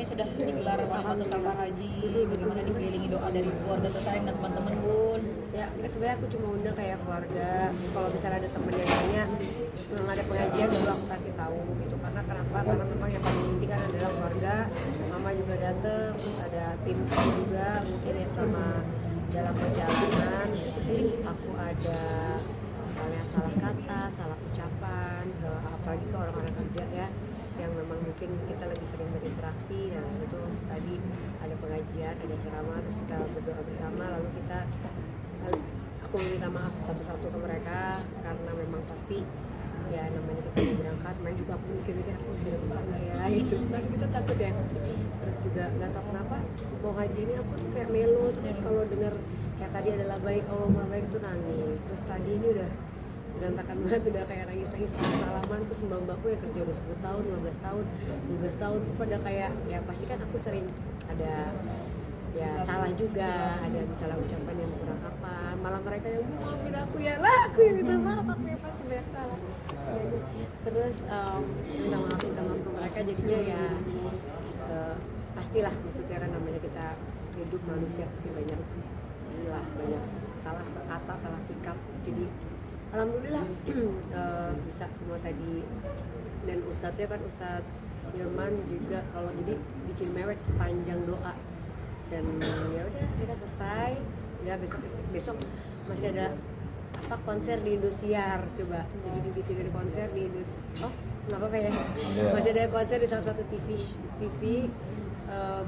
ini sudah digelar Rahmatus Safar Haji, bagaimana dikelilingi doa dari keluarga tersayang dan teman-teman Bun? Ya sebenarnya aku cuma undang kayak keluarga. Terus kalau misalnya ada temen yang nanya belum ada pengajian, baru aku kasih tahu gitu. Karena kenapa? Karena memang yang paling inti kan adalah keluarga. Mama juga dateng, terus ada tim juga. Mungkin ya selama dalam perjalanan aku ada misalnya salah kata, salah ucapan, apalagi ke orang-orang kerja ya, yang memang mungkin kita lebih sering berinteraksi. Dan itu tadi ada pengajian, ada ceramah, terus kita berdoa bersama, lalu aku meminta maaf satu-satu ke mereka karena memang pasti ya namanya kita mau berangkat, main juga aku mikir-mikir aku masih lupa nggak ya gitu kan, kita takut ya. Terus juga nggak tahu kenapa mau haji ini aku tuh kayak melo, terus kalau dengar kayak tadi adalah baik Allah baik tuh nangis. Terus tadi ini udah berantakan banget, udah kayak nangis-nangis salaman. Terus mbak-mbakku yang kerja udah 10 tahun, 15 tahun, 12 tahun tuh pada kayak ya pasti kan aku sering ada ya salah juga, ada misalnya ucapan yang kurang apa, malah mereka yang maafin aku ya lah, aku yang minta maaf, aku yang pasti banyak salah. Terus minta maaf ke mereka, jadinya ya pastilah, maksudnya kan namanya kita hidup manusia pasti banyak salah kata, salah sikap. Jadi alhamdulillah bisa semua tadi. Dan ustadznya kan Ustadz Hilman juga kalau jadi bikin mewek sepanjang doa. Dan ya udah kita selesai, udah besok masih ada apa konser di Indosiar, coba jadi dibikin dari konser di Indosiar. Oh nggak apa-apa ya, masih ada konser di salah satu TV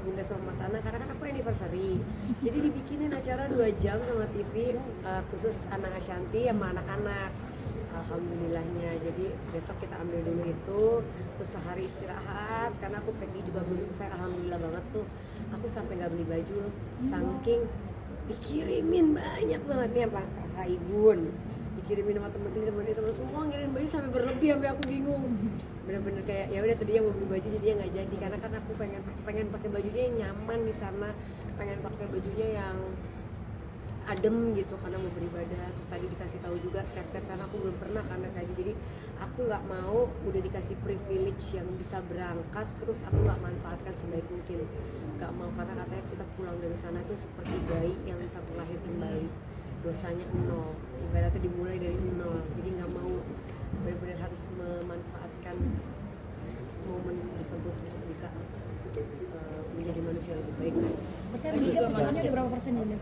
Bunda sama Mas Ana, karena kan aku anniversary, jadi dibikinin acara 2 jam sama TV khusus anak Ashanti sama anak-anak. Alhamdulillahnya, jadi besok kita ambil dulu itu, terus sehari istirahat karena aku packing juga belum selesai. Alhamdulillah banget tuh, aku sampai nggak beli baju loh, saking dikirimin banyak banget nih apa kakak Ibun, dikirimin sama temen-temen itu semua ngirim baju sampai berlebih, sampai aku bingung. Bener-bener kayak ya udah tadinya mau beli baju jadi nggak jadi, karena kan aku pengen pakai bajunya yang nyaman di sana, pengen pakai bajunya yang adem gitu karena mau beribadah. Terus tadi dikasih tahu juga step-step karena aku belum pernah karena kayak jadi aku nggak mau udah dikasih privilege yang bisa berangkat terus aku nggak manfaatkan sebaik mungkin, nggak mau, karena katanya kita pulang dari sana tuh seperti bayi yang terlahir kembali, dosanya 0, ibaratnya dimulai dari 0. Jadi nggak mau, benar-benar harus memanfaatkan momen tersebut untuk bisa menjadi manusia lebih baik. Tadi juga manusia berapa persen ini?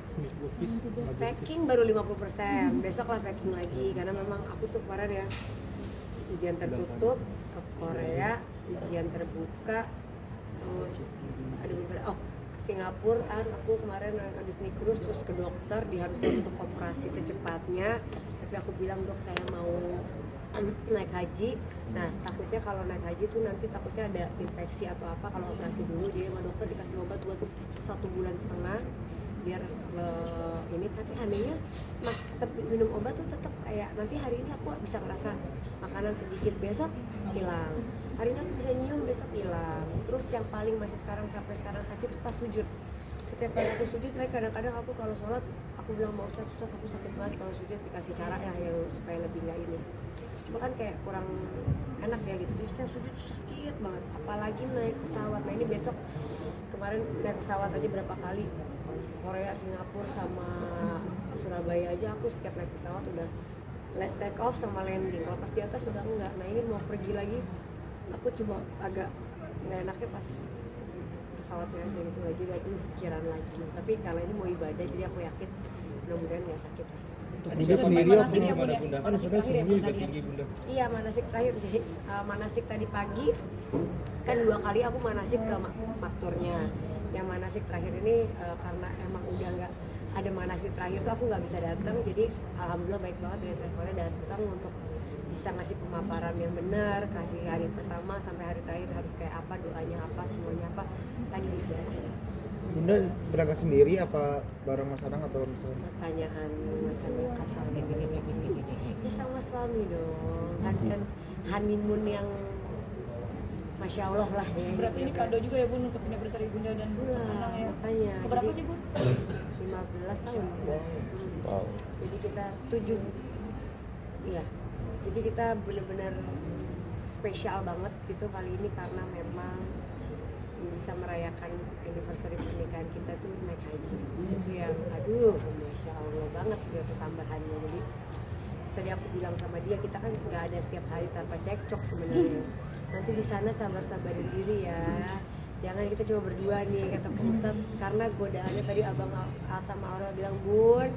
Packing baru 50%, besok lah packing lagi karena memang aku tuh kemarin ya ujian tertutup ke Korea, ujian terbuka, terus ada beberapa ke Singapura aku kemarin habis nikrus terus ke dokter diharuskan untuk operasi secepatnya, tapi aku bilang dok saya mau naik haji. Nah takutnya kalau naik haji tuh nanti takutnya ada infeksi atau apa kalau operasi dulu, jadi sama dokter dikasih obat buat 1,5 bulan biar ini. Tapi anehnya tetap minum obat tuh tetap kayak nanti hari ini aku bisa ngerasa makanan sedikit, besok hilang, hari ini aku bisa nyium, besok hilang. Terus yang paling masih sampai sekarang sakit tuh pas sujud. Setiap kali aku sujud, baik kadang-kadang aku kalau sholat aku bilang mau Ustaz aku sakit banget kalau sujud, dikasih cara ya yang supaya lebih nggak ini. Cuma kan kayak kurang enak ya gitu, jadi setiap sujud sakit banget, apalagi naik pesawat. Nah ini besok, kemarin naik pesawat aja berapa kali, Korea, Singapura sama Surabaya aja aku setiap naik pesawat udah take off sama landing, kalau pas di atas sudah enggak. Nah ini mau pergi lagi aku cuma agak nggak enaknya pas pesawatnya aja gitu lagi, dan pikiran lagi. Tapi karena ini mau ibadah jadi aku yakin mudah-mudahan nggak sakit lah. Bunda sendiri manasik ya Bunda, Bunda kan manasik sebenarnya terakhir ya suhunya juga Bunda. tinggi Bunda. Iya manasik terakhir, jadi manasik tadi pagi kan 2 kali aku manasik ke makturnya. Yang manasik terakhir ini karena emang udah nggak ada manasik terakhir tuh aku nggak bisa datang, jadi alhamdulillah baik banget dari travelnya datang untuk bisa ngasih pemaparan yang benar, kasih hari pertama sampai hari terakhir harus kayak apa, doanya apa, semuanya apa, tadi dijelasin. Bunda berangkat sendiri apa bareng Mas Anang atau misalnya? Pertanyaan masa berangkat soalnya ya sama suami dong, kan honeymoon yang Masya Allah lah ya. Berarti ini kado juga ya Bun untuk anniversary Bunda dan Mas Anang ya. Makanya. Keberapa Jadi, sih Bun? 15 tahun. Wow. Jadi kita 7. Iya. Jadi kita benar-benar spesial banget gitu kali ini karena memang bisa merayakan anniversary pernikahan kita tuh naik haji. Itu yang aduh masya Allah banget gitu tambahannya. Jadi tadi aku bilang sama dia, kita kan nggak ada setiap hari tanpa cekcok sebenarnya. Nanti di sana sabar-sabarin diri ya, jangan kita cuma berdua nih kata Pak Ustadz, karena godaannya tadi abang Atta sama Aurel bilang, Bun,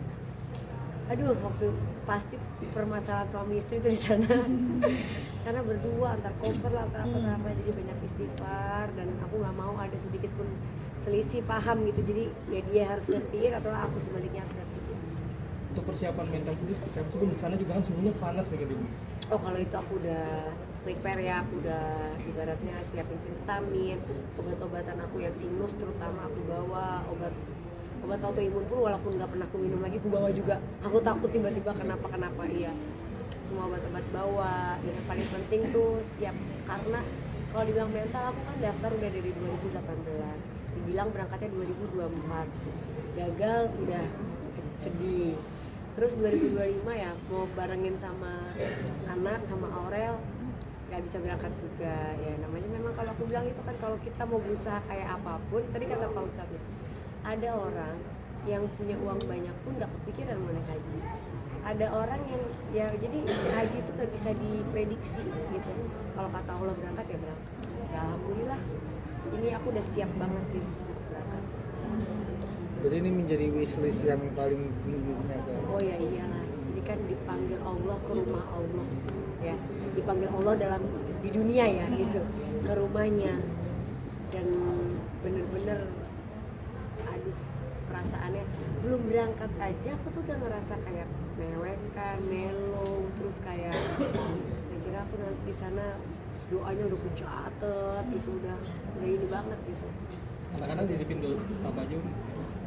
aduh waktu pasti permasalahan suami istri itu di sana. Karena berdua antar koper lah, antar apa jadi banyak istighfar, dan aku nggak mau ada sedikit pun selisih paham gitu. Jadi ya dia harus ngertiin atau aku sebaliknya harus ngertiin. Untuk persiapan mental sendiri ketika sebelum di sana juga kan suhunya panas ya gitu. Oh kalau itu aku udah prepare ya, aku udah ibaratnya siapin vitamin, obat-obatan aku yang sinus terutama aku bawa, obat autoimun pun walaupun nggak pernah aku minum lagi aku bawa juga. Aku takut tiba-tiba kenapa iya. Semua obat-obat bawa. Yang paling penting tuh siap, karena kalau dibilang mental aku kan daftar udah dari 2018. Dibilang berangkatnya 2024. Gagal udah sedih. Terus 2025 ya mau barengin sama anak sama Aurel nggak bisa berangkat juga ya, namanya memang kalau aku bilang itu kan kalau kita mau berusaha kayak apapun, tadi kata Pak Ustadz, ada orang yang punya uang banyak pun nggak kepikiran mau naik haji. Ada orang yang ya jadi haji itu nggak bisa diprediksi gitu. Kalau kata Allah berangkat ya berangkat. Ya alhamdulillah ini aku udah siap banget sih untuk berangkat. Jadi ini menjadi wishlist yang paling tingginya kan? Oh ya iyalah, ini kan dipanggil Allah ke rumah Allah ya, dipanggil Allah di dunia ya gitu, ke rumahnya, dan bener-bener aduh perasaannya belum berangkat aja aku tuh udah ngerasa kayak mewek kan, melo, terus kayak kira aku nanti di sana doanya udah aku catet, itu udah ini banget gitu. Anak-anak dititipin dulu baju.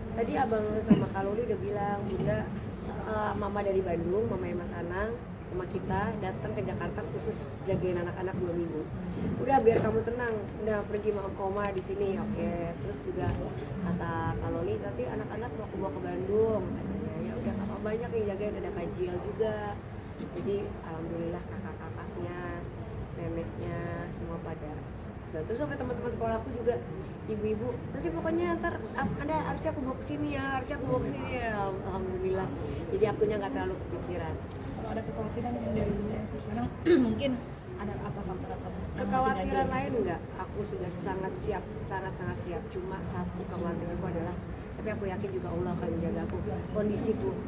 Tadi abang sama Kalori udah bilang, Bunda, mama dari Bandung, mamanya Mas Anang, sama kita datang ke Jakarta khusus jagain anak-anak 2 minggu. Udah biar kamu tenang, udah pergi sama oma di sini, oke. Terus juga kata Kalori, nanti anak-anak mau aku bawa ke Bandung. Ya udah kakak banyak yang jagain, ada Kajiel juga. Jadi alhamdulillah kakak-kakaknya, neneknya semua pada. Nah, terus sampai teman-teman sekolahku juga ibu-ibu, nanti pokoknya ntar ada harusnya aku bawa ke sini ya, harusnya aku bawa ke sini ya. Alhamdulillah. Jadi akunya nggak terlalu kepikiran. Kalau ada kekhawatiran dari dunia sekarang mungkin ada apa faktor apa? Kekhawatiran lain enggak, aku sudah sangat siap. Cuma satu kekhawatiranku adalah, tapi aku yakin juga Allah akan menjaga aku.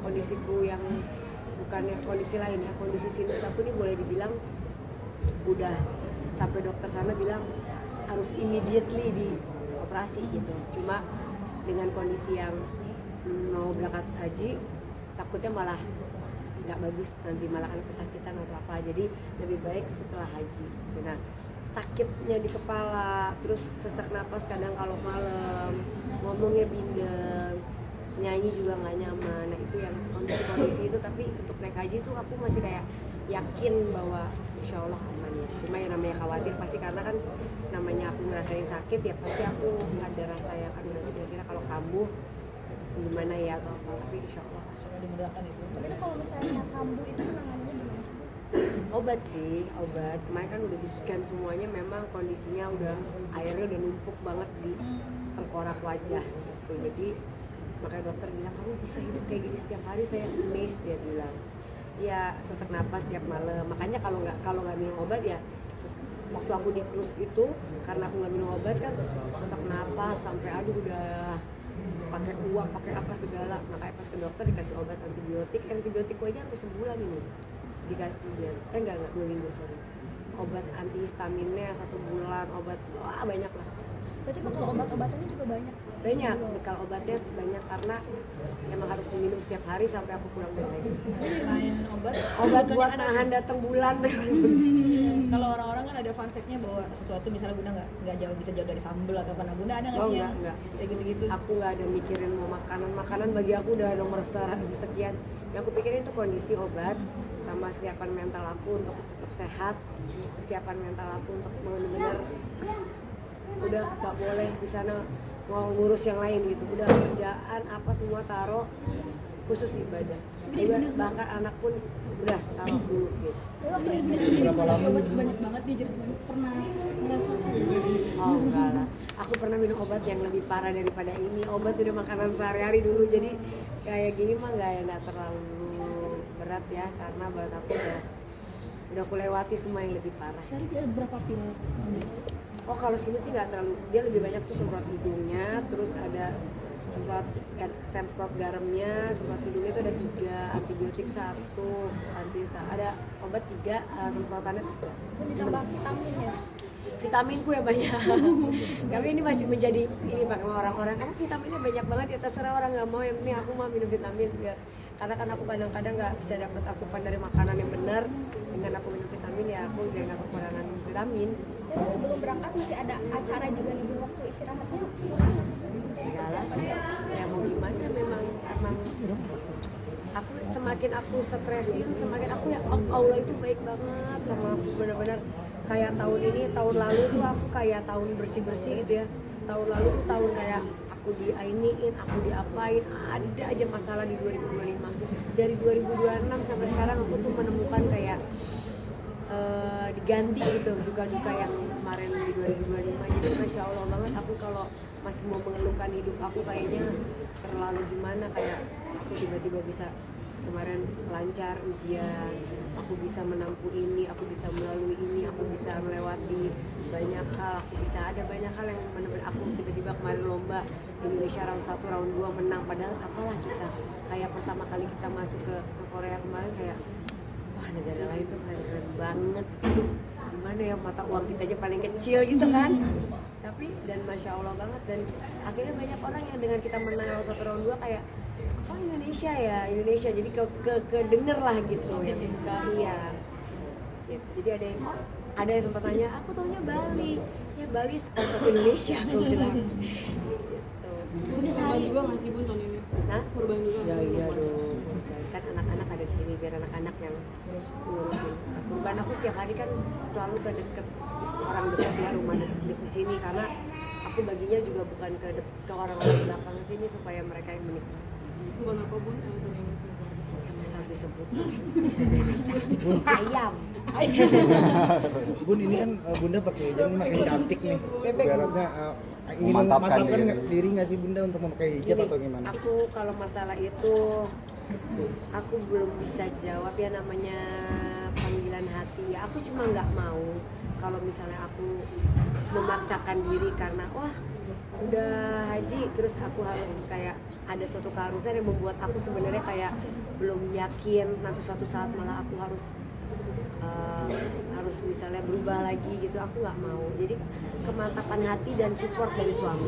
Kondisiku yang bukannya kondisi lain ya, kondisi sinus aku ini boleh dibilang udah sampai dokter sana bilang harus immediately dioperasi gitu. Cuma dengan kondisi yang mau berangkat haji takutnya malah nggak bagus, nanti malah kan kesakitan atau apa, jadi lebih baik setelah haji gitu. Nah sakitnya di kepala, terus sesak napas kadang kalau malam, ngomongnya bindeng, nyanyi juga nggak nyaman. Nah itu yang kondisi itu, tapi untuk naik haji itu aku masih kayak yakin bahwa insya Allah aman ya. Cuma yang namanya khawatir pasti, karena kan namanya aku ngerasain sakit ya, pasti aku ada rasa yang aduh nanti kira-kira kalau kambuh gimana ya atau apa, tapi insya Allah Dimudahkan itu. Tapi itu kalau misalnya kambuh itu penanganannya gimana sih? obat kemarin kan udah di-scan semuanya, memang kondisinya udah airnya udah numpuk banget di tengkorak wajah gitu. Jadi makanya dokter bilang kamu bisa hidup kayak gini setiap hari, saya amazed, dia bilang ya sesak napas tiap malam. Makanya kalau nggak minum obat ya waktu aku di cruise itu, karena aku nggak minum obat kan sesak napas sampai aduh udah pakai uang, pakai apa segala. Makanya pas ke dokter dikasih obat antibiotikku aja sampai sebulan ini dikasih dia, enggak 2 minggu sorry. Obat antihistaminnya 1 bulan, obat wah banyak lah. Berarti bakal obat-obatannya juga banyak. Banyak, bekal obatnya banyak karena emang harus diminum setiap hari sampai aku pulang dari lagi. Selain obat Buat ada nahan datang bulan. kalau orang-orang kan ada fun fact-nya bahwa sesuatu misalnya Bunda nggak bisa jauh dari sambel atau apa, nah Bunda ada nggak Oh sih yang enggak. kayak gitu-gitu? Aku nggak ada mikirin mau makanan bagi aku udah nomor sekian. Yang aku pikirin itu kondisi obat sama kesiapan mental aku untuk tetap sehat, kesiapan mental aku untuk benar-benar udah nggak boleh di sana mau ngurus yang lain gitu, udah kerjaan apa semua taruh, khusus ibadah. Bahkan anak pun udah taruh dulu gitu. Tapi waktu SD sendiri Berapa lama? obat banyak banget di Jerusalem, pernah ngerasakan? Oh enggak lah, aku pernah minum obat yang lebih parah daripada ini. Obat udah makanan sehari-hari dulu, jadi kayak gini mah nggak terlalu berat ya, karena buat aku udah aku lewati semua yang lebih parah. Sehari bisa berapa pil? Oh kalau segini sih nggak terlalu, dia lebih banyak tuh semprot hidungnya, terus ada semprot garamnya, semprot hidungnya itu ada 3, antibiotik 1, ada obat 3, semprotannya 3. Dan ditambah vitamin ya. Vitaminku ya banyak. Tapi ini masih menjadi ini Pak, sama orang-orang karena vitaminnya banyak banget ya, terserah orang nggak mau, yang penting aku mau minum vitamin biar, karena kan aku kadang-kadang nggak bisa dapat asupan dari makanan yang benar, dengan aku minum vitamin ya aku biar nggak kekurangan vitamin. Dan sebelum berangkat masih ada acara juga nih Bu, waktu istirahatnya kurang nggak sih? Enggak lah, ya mau gimana, memang aku semakin aku stresin, semakin aku ya Allah itu baik banget sama aku, benar-benar kayak tahun ini, tahun lalu tuh aku kayak tahun bersih-bersih gitu ya. Tahun lalu tuh tahun kayak aku diainiin, aku diapain, ada aja masalah di 2025. Dari 2026 sampai sekarang aku tuh menemukan kayak diganti gitu duka-duka yang kemarin di 2025. Jadi Masya Allah banget, aku kalau masih mau mengeluhkan hidup aku kayaknya terlalu gimana, kayak aku tiba-tiba bisa kemarin lancar ujian, aku bisa menempuh ini, aku bisa melalui ini, aku bisa melewati banyak hal, aku bisa ada banyak hal yang benar-benar aku tiba-tiba kemarin lomba Indonesia round 1, round 2 menang, padahal apalah kita kayak pertama kali kita masuk ke Korea kemarin kayak wah negara lain tuh keren-keren banget gitu, gimana ya, mata uang kita aja paling kecil gitu kan, tapi dan Masya Allah banget, dan akhirnya banyak orang yang dengan kita menang round 1, round 2 kayak oh Indonesia ya, Indonesia, jadi kedenger lah gitu ya, iya gitu. Jadi ada yang sempat tanya, aku taunya Bali ya, Bali sponsor Indonesia aku bilang gitu. Udah sehari. juga nggak sih Bun tahun ini? Hah? Kurban juga Ya nggak? iya dong, kan anak-anak ada di sini, biar anak-anak yang ngurusin. Kurban aku setiap hari kan selalu ke deket orang dekat ya, rumah dekat di sini, karena aku baginya juga bukan ke orang-orang belakang sini supaya mereka yang menikmati. Kurban apa Bun? Yang tahun ini? Ya masa harus disebut ayam. Bun, ini kan Bunda pakai hijab makin cantik nih. Bebek. Ibaratnya ingin Memantapkan memantapkan diri. diri nggak sih Bunda untuk memakai hijab Gini, atau gimana? aku kalau masalah itu aku belum bisa jawab ya, namanya panggilan hati ya. Aku cuma nggak mau kalau misalnya aku memaksakan diri karena wah udah haji terus aku harus kayak ada suatu keharusan yang membuat aku sebenarnya kayak belum yakin, nanti suatu saat malah aku harus misalnya berubah lagi gitu, aku nggak mau. Jadi kemantapan hati dan support dari suami